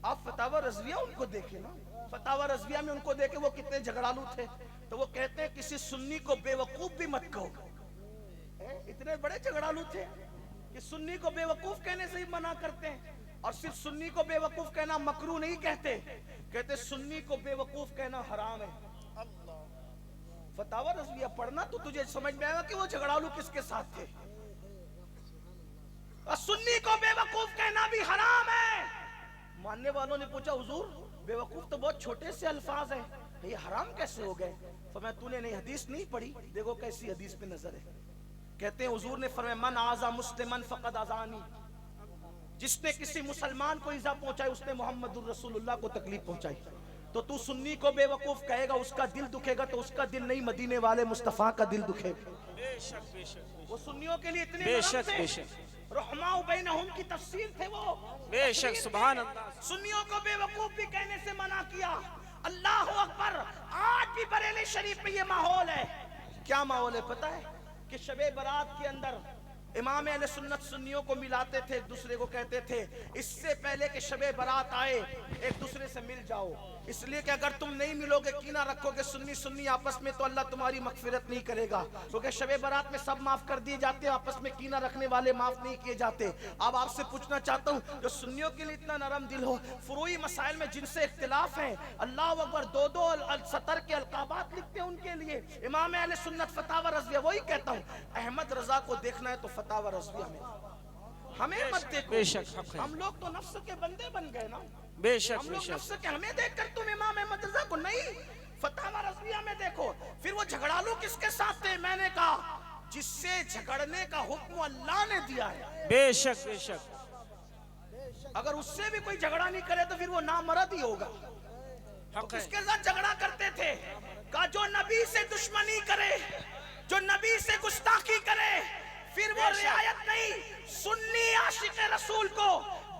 आप फतावा रज़विया उनको देखे ना, फतावा रज़विया में उनको देखे वो कितने झगड़ालू थे। तो वो कहते हैं किसी सुन्नी को बेवकूफ भी मत कहो। इतने बड़े झगड़ालू थे कि सुन्नी को बेवकूफ कहने से ही मना करते हैं। और सिर्फ सुन्नी को बेवकूफ कहना मकरू नहीं कहते, कहते सुन्नी को बेवकूफ कहना हराम है। फतावा रज़विया पढ़ना तो तुझे समझ में आएगा कि वो झगड़ालू किसके साथ थे। और सुन्नी को बेवकूफ कहना भी हराम है। मानने वालों ने पूछा हुजूर बेवकूफ तो बहुत छोटे से अल्फाज हैं, ये हराम कैसे हो गए? फरमाया तूने नहीं हदीस नहीं पढ़ी, देखो कैसी हदीस पे नजर है। कहते हैं हुजूर ने फरमाया मन आज़ा मुस्लिमन फक़द आज़ानी, जिसने किसी मुसलमान को इज़ा पहुंचाई उसने मोहम्मदुर रसूलुल्लाह को तकलीफ पहुंचाई। तो तू सुन्नी को बेवकूफ कहेगा, उसका दिल दुखेगा, तो उसका दिल नहीं मदीने वाले मुस्तफा का दिल दुखेगा। बेशक बेशक वो सुन्नियों के लिए इतने बेशक बेशक रहमाउ बैनहुम की तफसीर थे वो। बेशक सुभान अल्लाह। सुन्नियों को बेवकूफ भी कहने से मना किया। अल्लाह अकबर। आज भी बरेली शरीफ में ये माहौल है। क्या माहौल है पता है कि शबे बारात के अंदर इमाम अहले सुन्नत सुन्नियों को मिलाते थे, एक दूसरे को कहते थे इससे पहले कि शबे बारात आए एक दूसरे से मिल जाओ, इसलिए कि अगर तुम नहीं मिलोगे, कीना रखोगे सुन्नी सुन्नी आपस में, तो अल्लाह तुम्हारी मगफिरत नहीं करेगा। क्योंकि शबे बारात में सब माफ कर दिए जाते हैं, आपस में कीना रखने वाले माफ नहीं किए जाते। अब आपसे पूछना चाहता हूँ जो सुन्नियों के लिए इतना नरम दिल हो, फुरूई मसाइल में जिनसे इख्तिलाफ है, अल्लाह अकबर, दो दो सतर के अलकाबात लिखते हैं उनके लिए। इमाम अहले सुन्नत फतावा रज़विया, वही कहता हूँ अहमद रजा को देखना है तो फतावा रज़विया में, हमें मत देखो। बेशक हम लोग तो नफ्स के बंदे बन गए ना। बेशक हम लोग बेशक नफ्स के, हमें देखकर तुम इमाम अहमद रजा को नहीं, फतावा रज़विया में देखो। फिर वो झगड़ालू किसके साथ थे? मैंने कहा जिससे झगड़ने का हुक्म अल्लाह ने दिया है। बेशक बेशक अगर उससे भी कोई झगड़ा नहीं करे तो फिर वो नामर्द ही होगा। तो किसके साथ झगड़ा करते थे? कहा जो नबी से दुश्मनी करे, जो नबी से गुस्ताखी करे, फिर वो रियायत नहीं। सुन्नी आशिक रसूल को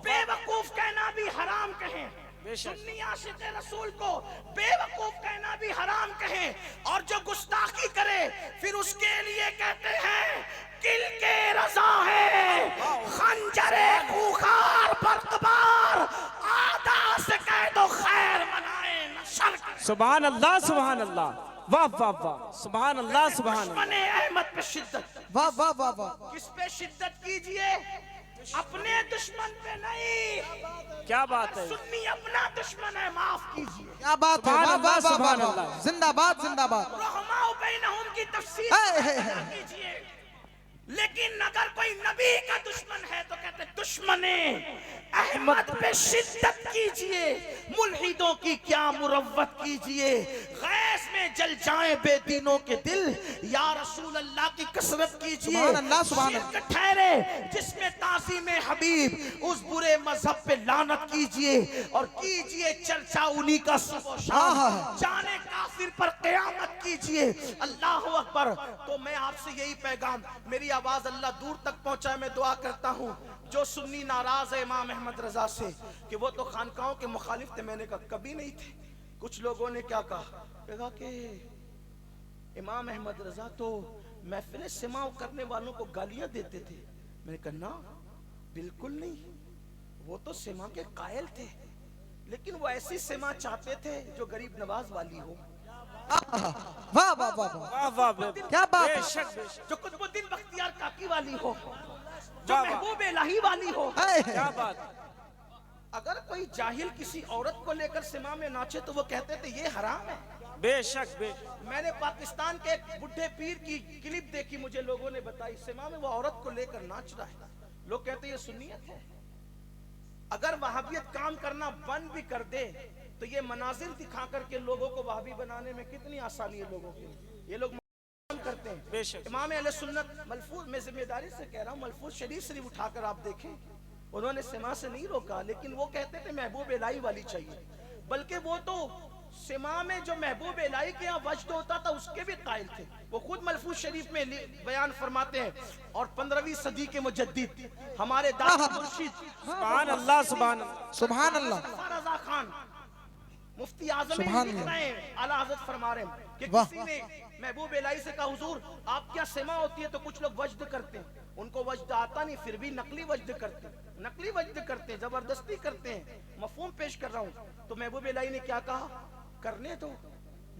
बेवकूफ कहना भी हराम कहें, सुन्नी आशिक रसूल को बेवकूफ कहना भी हराम कहें। और जो गुस्ताखी करे फिर उसके लिए कहते हैं किल के रजा है, खंजरे खूखार बर्कबार, आदा से कह दो खैर मनाए न शर। सुभान अल्लाह सुभान अल्लाह। वाह वाह वाह सुभान अल्लाह सुभान अल्लाह। दुश्मने अहमद पे शिद्दत। वाह वाह वाह वाह। किस पे शिद्दत कीजिए? अपने दुश्मन पे नहीं। क्या बात है? सुन्नी अपना दुश्मन है, माफ कीजिए। क्या बात है? वाह वाह वाह सुभान वाह। अल्लाह। जिंदाबाद जिंदाबाद। रहमाउ बैनहुम की तफसीर अदा कीजिए। लेकिन अगर कोई नबी का दुश्मन है तो कहते दुश्मने अहमद पे शिद्दत कीजिए। मुल्हिदों की क्या मुरव्वत कीजिए, गैस में जल जाए बेदीनों के दिल, या रसूल अल्लाह की कसरत कीजिए। सुभान अल्लाह सुभान अल्लाह। शिर्क ठहरे जिसमें ताज़ीम हबीब, उस बुरे मजहब पे लानत कीजिए और कीजिए चर्चा उन्हीं का सुबह शाम, जाने काफिर पर क़यामत कीजिए। अल्लाह अकबर। तो मैं आपसे यही पैगाम, मेरी आवाज अल्लाह दूर तक पहुंचाए, मैं दुआ करता हूँ। जो सुन्नी नाराज है इमाम अहमद रजा से कि वो तो खानकाहों के मुखालिफ थे, मैंने कहा कभी नहीं थे। कुछ लोगों ने क्या कहा कि इमाम अहमद रजा तो महफिल सिमाओ करने वालों को गालियां देते थे। मैंने कहा ना, बिल्कुल नहीं, वो तो सिमा के कायल थे, लेकिन वो ऐसी सिमा चाहते थे जो गरीब नवाज वाली हो। वाह वाह वाह वाह। वाह वाह क्या बात है? बेशक बेशक जो कुतुबुद्दीन बख्तियार काकी वाली हो, जो महबूब इलाही वाली हो। क्या बात। अगर कोई जाहिल किसी औरत को लेकर सिमा में नाचे तो वो कहते थे ये हराम है। बेशक बेशक मैंने पाकिस्तान के एक बुढ़े पीर की क्लिप देखी, मुझे लोगों ने बताई, सिमा में वो औरत को लेकर नाच रहा है। लोग कहते ये सुन्नियत है। अगर वहाबियत काम करना बंद भी कर दे तो ये मनाजिर दिखा करके लोगों को वहाबी बनाने में कितनी आसानी है लोगों के लिए। ये लोग करते हैं। बेशक। इमाम अहले सुन्नत मलफूज, मैं जिम्मेदारी से कह रहा हूँ, मलफूज शरीफ शरीफ उठाकर आप देखें, उन्होंने सिमा से नहीं रोका, लेकिन वो कहते थे महबूब इलाही वाली चाहिए। बल्कि वो तो सिमा में जो महबूब इलाही के यहाँ वजद होता था उसके भी कायल थे। वो खुद मलफूज शरीफ में बयान फरमाते हैं। और 15वीं सदी के मुजद्दिद हमारे दादा मुर्शिद सुभान अल्लाह सुभान अल्लाह सुभान अल्लाह। रज़ा खान मुफ्ती आज़म सुभान लिख रहे हैं, आला हज़रत फरमा रहे हैं कि वाह। किसी ने महबूब इलाही से कहा हुजूर आप क्या सिमा होती है? तो कुछ लोग वजद करते हैं। उनको वज्द आता नहीं, फिर भी नकली वज्द करते हैं, जबरदस्ती करते हैं। मफहूम पेश कर रहा हूँ। तो महबूब इलाही ने क्या कहा, करने दो,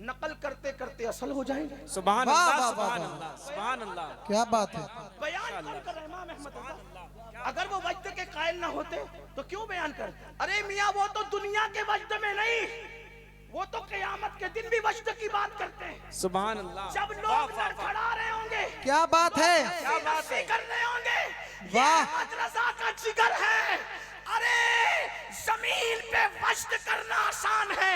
नकल करते करते असल हो जाएंगे। सुभान वाह, अल्लाह, वाह, सुभान वाह, अल्लाह, सुभान अल्लाह। क्या बात है। बयान कौन कर रहा है? इमाम अहमद रज़ा। अगर वो वज्द के कायल ना होते तो क्यों बयान कर? अरे मियाँ वो तो दुनिया के वज्द में नहीं, वो तो क़यामत के दिन भी वज्द की बात करते हैं। सुभान अल्लाह। जब लोग लड़खड़ा रहे होंगे, क्या बात है। क्या बात है। कर रहे होंगे, वाह। अहमद रज़ा का जिगर है। अरे जमीन पे वज्द करना आसान है,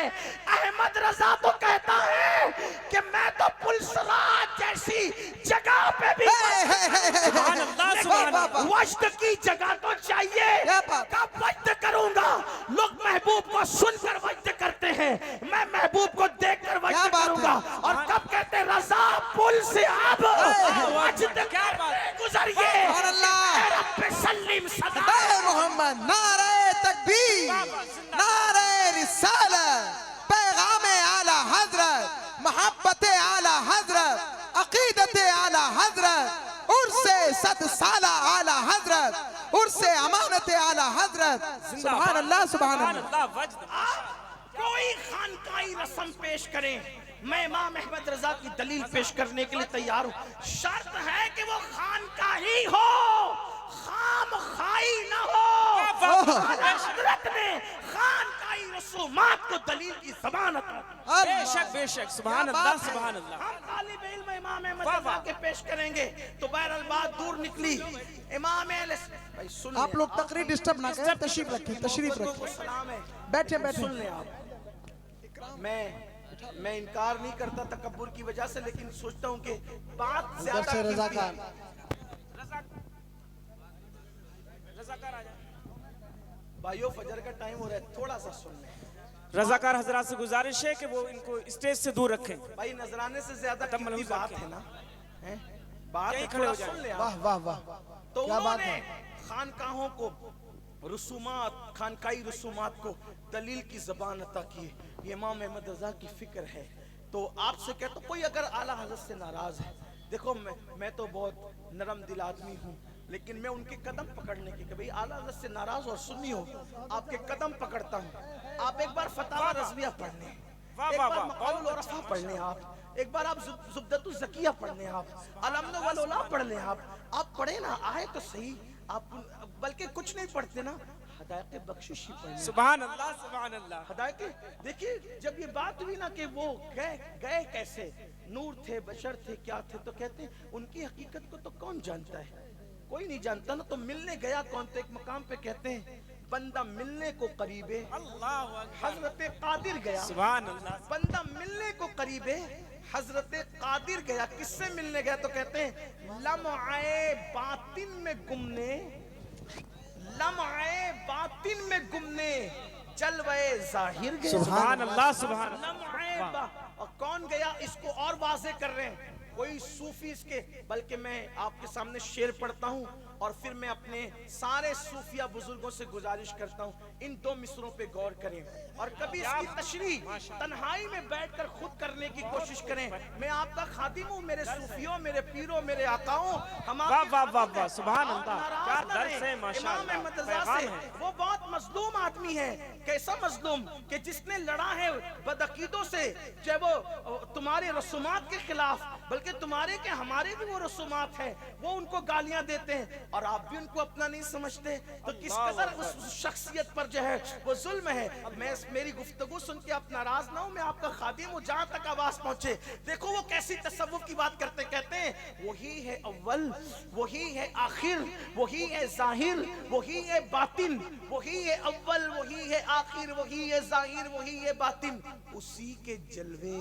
अहमद रज़ा तो कहता है कि मैं तो पुलसराज जैसी जगह पे भी सुभान अल्लाह, सुभान अल्लाह। वज्द की जगह तो चाहिए। क्या बात। कब वज्द करूंगा? लोग महबूब को सुनकर वज्द करते हैं, मैं महबूब को देखकर क्या वज्द बात करूंगा। है। और कब कहते हैं रज़ा पुल से अब वज्द क्या बात है। गुजरिए, सुभान अल्लाह। रब्बे सल्लिम सदा। ए मोहम्मद, नारे तकबीर, नारे रिसालत, पैगाम आला हजरत, मोहब्बत आला हजरत, अकीदत आला हजरत, उर्से सद साला आला हजरत, उर्से अमानत आला हजरत। सुभान अल्लाह, सुभान अल्लाह। वज्द। कोई खानकाई रस्म पेश करें, मैं इमाम अहमद रज़ा की दलील पेश करने के लिए तैयार हूँ। शर्त है कि वो खानकाही हो, खामखाई न हो। हजरत ने खानकाई रसूमात को दलील की ज़मानत दी। बेशक बेशक, सुभान अल्लाह, सुभान अल्लाह। हम तालिब इल्म इमाम अहमद रज़ा के पेश करेंगे तो बहरहाल बात दूर निकली। इमाम भाई सुन आप लोग तकरीर डिस्टर्ब ना करें, तशरीफ रखें, तशरीफ रखें। सलाम है, बैठे बैठे। सुन ले आप। मैं इनकार नहीं करता तकब्बुर की वजह से, लेकिन सोचता हूँ कि बात उधर ज्यादा से रजा कीमती का है। रज़ाकार आ जाए। भाइयों फजर का टाइम हो रहा है, थोड़ा सा सुन ले। रज़ाकार हजरात से गुजारिश है कि वो इनको स्टेज से दूर रखें। भाई नजराने से ज्यादा खत्म कीमती मलूज़ बात रखें। है ना, हैं? बात यहीं है, खड़े थोड़ा हो जाएं। सुन ले वाह आप। वाह वाह, तो क्या बात उन्होंने है। खानकाहों को रसूमात, खानकाई रसूमात को दलील की ज़बान अता की। ये इमाम अहमद रज़ा की फिक्र है। तो आपसे कहता हूं, कोई अगर आला हज़रत से नाराज है, देखो मैं तो बहुत नरम दिल आदमी हूँ, लेकिन मैं उनके कदम पकड़ने की, कभी आला हज़रत से नाराज और सुन्नी हो, आपके कदम पकड़ता हूँ। आप एक बार फतावा रज़विया पढ़ लें, एक बार मक़ालुल उरफ़ा पढ़ लें, आप एक बार आप ज़ुब्दतुज़ ज़किया पढ़ लें, आप अल-अम्न वल उला पढ़ लें, आप पढ़े ना, आए तो सही। आप बल्कि कुछ नहीं पढ़ते ना, हदायत बख्शिश ही पढ़ लें। सुभान अल्लाह, सुभान अल्लाह। हदायत, देखिए जब ये बात हुई ना कि वो गए कैसे, नूर थे, बशर थे, क्या थे, तो कहते हैं उनकी हकीकत को तो कौन जानता है, कोई नहीं जानता ना। तो मिलने गया कौन? तो एक मकाम पे कहते हैं बंदा मिलने को करीबे, हजरत कादिर गया। सुभान अल्लाह। बंदा मिलने को करीबे, हजरत कादिर गया। किससे मिलने गया? तो कहते हैं लम्हाए बातिन में गुमने, लम्हाए बातिन में गुमने जलवे जाहिर गया। सुभान अल्लाह, सुभान और कौन गया? इसको और वाज़े कर रहे हैं कोई सूफी इसके, बल्कि मैं आपके सामने शेर पढ़ता हूँ और फिर मैं अपने सारे सूफिया बुजुर्गों से गुजारिश करता हूँ इन दो मिसरों पे गौर करें और कभी इसकी तशरीह तन्हाई में बैठकर खुद करने की कोशिश करें। मैं आपका खादिम हूँ, मेरे सूफियों, मेरे पीरों, मेरे आकाओं, हम वाह वाह वाह वाह, सुभान अल्लाह। क्या दर्स है, माशाअल्लाह। इमाम अहमद रज़ा से वो बहुत मजलूम आदमी है। कैसा मजलूम? कि जिसने लड़ा है बदअकीदों से, चाहे वो तुम्हारे रसूमात के खिलाफ, बल्कि तुम्हारे के हमारे भी वो रसूमात हैं, वो उनको गालियां देते हैं और आप भी उनको अपना नहीं समझते। तो किस कदर उस शख्सियत पर जो है वो जुल्म है। मैं मेरी गुफ्तगू सुन के आप नाराज ना हो, मैं आपका खादिम हूँ, जहां तक आवाज पहुंचे। देखो वो कैसी तसव्वुफ की बात करते, कहते हैं वही है अव्वल, वही है आखिर, वही है जाहिर, वही है बातिन, वही है अव्वल, वही है आखिर, वही है जाहिर, वही है बातिन, उसी के जलवे।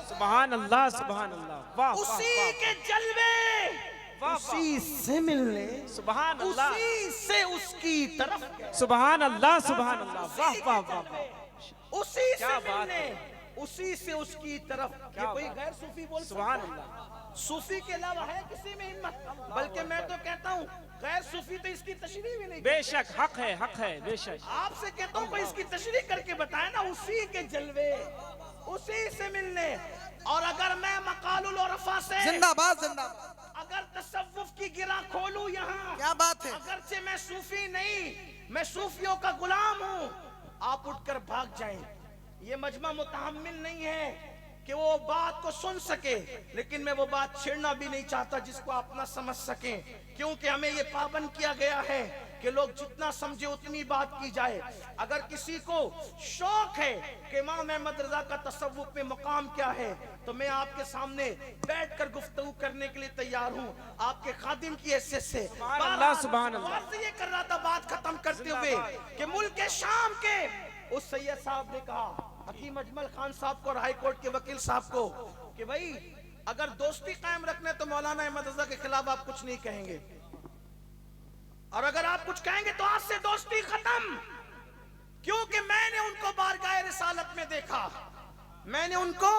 सुभान अल्लाह, सुभान अल्लाह। वाह, उसी के जलवे, उसी से मिलने, सुभान अल्लाह, उसी से उसकी तरफ, सुभान अल्लाह, सुभान अल्लाह। वाह वाह वाह, उसी से क्या बात मिलने, उसी से उसकी तरफ। ये कोई गैर सूफी बोल सुभान सकता है? अल्लाह। सूफी के अलावा है किसी में हिम्मत? बल्कि मैं तो कहता हूँ गैर सूफी तो इसकी तशरीह भी नहीं। बेशक हक है, हक है, बेशक। आपसे कहता हूँ कोई इसकी तशरीह करके बताए ना, उसी के जलवे, उसी से मिलने। और अगर मैं मकालुल उरफ़ा से जिंदाबाद जिंदाबाद। अगर तसव्वुफ की गिरा खोलूं यहाँ। क्या बात है। अगरचे मैं सूफी नहीं, मैं सूफियों का गुलाम हूँ। आप उठकर भाग जाएं। ये मजमा मुतहम्मिल नहीं है कि वो बात को सुन सके, लेकिन मैं वो बात छेड़ना भी नहीं चाहता जिसको आप ना समझ सके, क्योंकि हमें ये पाबंद किया गया है कि लोग जितना समझे उतनी बात की जाए। अगर किसी को शौक है कि इमाम अहमद रजा का तसव्वुफ में मकाम क्या है, तो मैं आपके सामने बैठकर गुफ्तगू करने के लिए तैयार हूँ, आपके खादिम की हैसियत से। सुभान अल्लाह। अर्ज़ ये कर रहा था बात खत्म करते हुए कि मुल्क शाम के उस सैयद साहब ने कहा हकीम अजमल खान साहब को और हाई कोर्ट के वकील साहब को कि भाई अगर दोस्ती कायम रखने तो मौलाना अहमद रजा के खिलाफ आप कुछ नहीं कहेंगे, और अगर आप कुछ कहेंगे तो आज से दोस्ती खत्म। क्योंकि मैंने उनको बारगाह रिसालत में देखा, मैंने उनको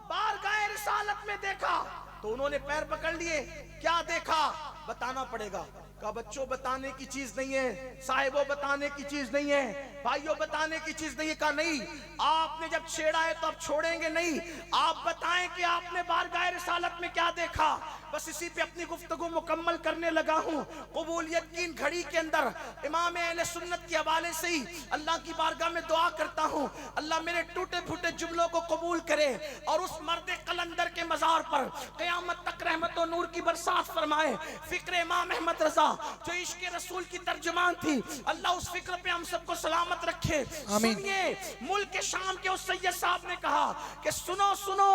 बारगाह रिसालत में देखा। तो उन्होंने पैर पकड़ लिए। क्या देखा बताना पड़ेगा। का बच्चों बताने की चीज नहीं है, साहिबों बताने की चीज नहीं है, भाइयों बताने की चीज नहीं है। का नहीं, आपने जब छेड़ा है तो अब छोड़ेंगे नहीं। आप बताएं कि आपने बारगाह रिसालत में क्या देखा। बस इसी पे अपनी गुफ्तगू मुकम्मल करने लगा हूँ। कबूलियत की इन घड़ी के अंदर इमाम अहले सुन्नत के हवाले से ही अल्लाह की बारगाह में दुआ करता हूँ, अल्लाह मेरे टूटे फूटे जुमलों को कबूल करे और उस मर्द कलंदर के मजार पर क़यामत तक रहमत और नूर की बरसात फरमाए। फिक्र इमाम अहमद रजा जो इश्क रसूल की तर्जुमान थी, अल्लाह उस फिक्र पे हम सबको सलामत रखे। सुनिए, मुल्क शाम के उस सैयद साहब ने कहा कि सुनो सुनो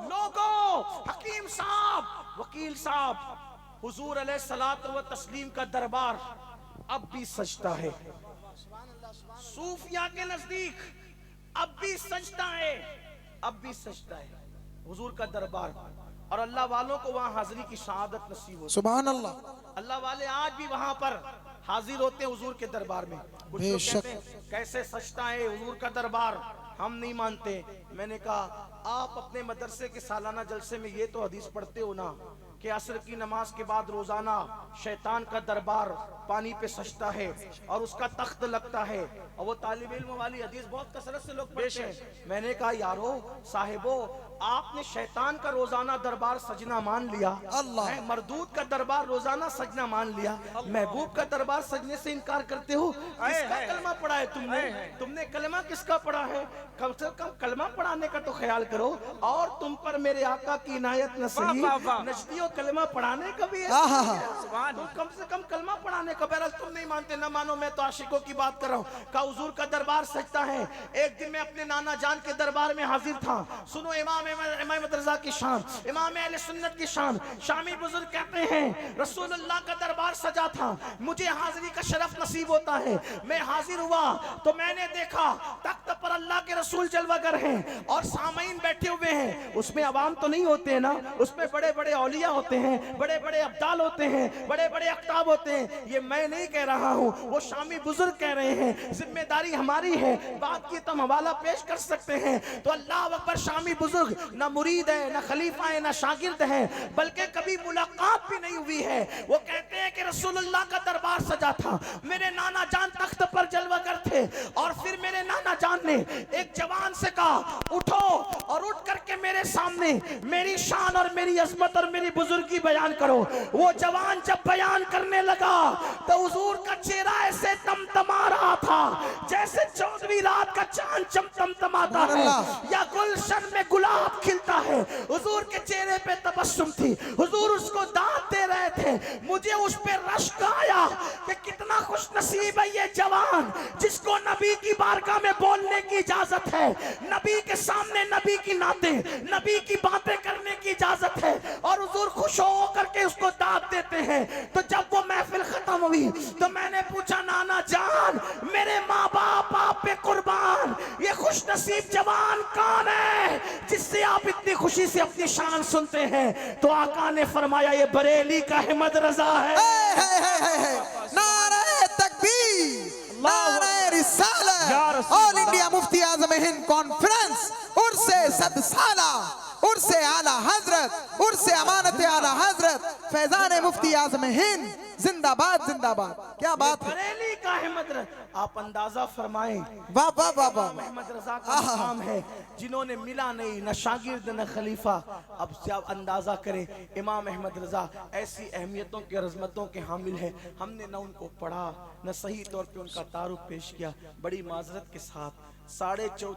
लोगों, हकीम साहब, वकील साहब, हुजूर अलैहिस्सलातु व तस्लीम का दरबार अब भी सजता है। सूफिया के नजदीक अब भी सजता है, अब भी सजता है हुजूर का दरबार, और अल्लाह वालों को वहां हाजिरी की शहादत नसीब होती है। सुभान अल्लाह। अल्लाह वाले आज भी वहां पर हाजिर होते हैं हुजूर के दरबार में। कुछ लोग कहते हैं कैसे सजता है हुजूर का दरबार, हम नहीं मानते। मैंने कहा आप अपने मदरसे के सालाना जलसे में ये तो हदीस पढ़ते हो ना कि असर की नमाज के बाद रोजाना शैतान का दरबार पानी पे सजता है और उसका तख्त लगता है, और वो तालिब इल्म वाली हदीस बहुत कसरत से लोग पढ़ते हैं। मैंने कहा यारो साहिबो, आपने शैतान का रोजाना दरबार सजना मान लिया, अल्लाह मरदूद का दरबार रोजाना सजना मान लिया, महबूब का दरबार सजने से इनकार करते हो। किसका कलमा पढ़ा है तुमने? तुमने कलमा किसका पढ़ा है? कम से कम कलमा पढ़ाने का तो ख्याल करो। और तुम पर मेरे आका की इनायत न सही, नजदियों कलमा पढ़ाने का भी है, तुम कम से कम कलमा पढ़ाने का। बहरहाल तुम नहीं मानते ना मानो, मैं तो आशिकों की बात कर रहा हूँ। का हुजूर का दरबार सजता है। एक दिन मैं अपने नाना जान के दरबार में हाजिर था। सुनो इमाम अहमद रजा की शान, इमाम अहले सुन्नत की शान। शामी बुजुर्ग कहते हैं रसूलुल्लाह का दरबार सजा था, मुझे हाजिरी का शरफ नसीब होता है। मैं हाजिर हुआ तो मैंने देखा तख्त पर अल्लाह के रसूल जलवागर हैं और सामईन बैठे हुए हैं। उसमें अवाम तो नहीं होते हैं ना, उसमें बड़े बड़े औलिया होते हैं, बड़े बड़े अब्दाल होते हैं, बड़े बड़े अख्ताब होते हैं। ये मैं नहीं कह रहा हूँ, वो शामी बुजुर्ग कह रहे हैं। जिम्मेदारी हमारी है, बात की तो हम हवाला पेश कर सकते हैं। तो अल्लाह अकबर, शामी बुजुर्ग न मुरीद है, न खलीफा है, न शागिर्द है, बल्कि कभी मुलाकात भी नहीं हुई है। वो कहते हैं कि रसूलुल्लाह का दरबार सजा था, मेरे नाना जान तख्त पर जलवागर थे, और फिर मेरे नाना जान ने एक जवान से कहा उठो, और उठ करके मेरे सामने मेरी शान और मेरी अजमत और मेरी बुजुर्गी बयान करो। वो जवान जब बयान करने लगा तो हुजूर का चेहरा ऐसे तमतमा रहा था जैसे 14वीं रात का चांद तमतमाता है या गुलशन में गुलाब खिलता है। हुजूर के चेहरे पे तबस्सुम थी, हुजूर उसको दाद दे रहे थे। मुझे उस पे रश्क आया कि कितना खुश नसीब है ये जवान जिसको नबी की बारगाह में बोलने की इजाजत है, नबी के सामने नबी की नाते, नबी की बातें करने की इजाजत है, और हुजूर खुश हो करके उसको दाद देते हैं। तो जब वो महफिल खत्म हुई तो मैंने पूछा नाना जान, मेरे माँ बाप आप पे कुर्बान, ये खुश नसीब जवान कौन है जिससे आप इतनी खुशी से अपनी शान सुनते हैं? तो आका ने फरमाया ये बरेली का अहमद रजा है। नारे तकबीर, नारे रिसालत। ऑल इंडिया मुफ्ती आजम हिंद कॉन्फ्रेंस उर्से सदसाला, उर्से आला हजरत, उर्से अमानत आला हजरत फैजान मुफ्ती आजम हिंद जिंदाबाद जिंदाबाद। क्या बात है, बरेली का अहमद आप अंदाजा फरमाएं वाह वाह वाह वाह। अहमद रजा का मकाम है जिन्होंने मिला नहीं न शागिर्द न खलीफा। अब से आप अंदाजा करें इमाम अहमद रजा ऐसी अहमियतों के रज़मतों के हामिल है, हमने न उनको पढ़ा न सही तौर पे उनका तारुफ पेश किया। बड़ी माजरत के साथ 4.5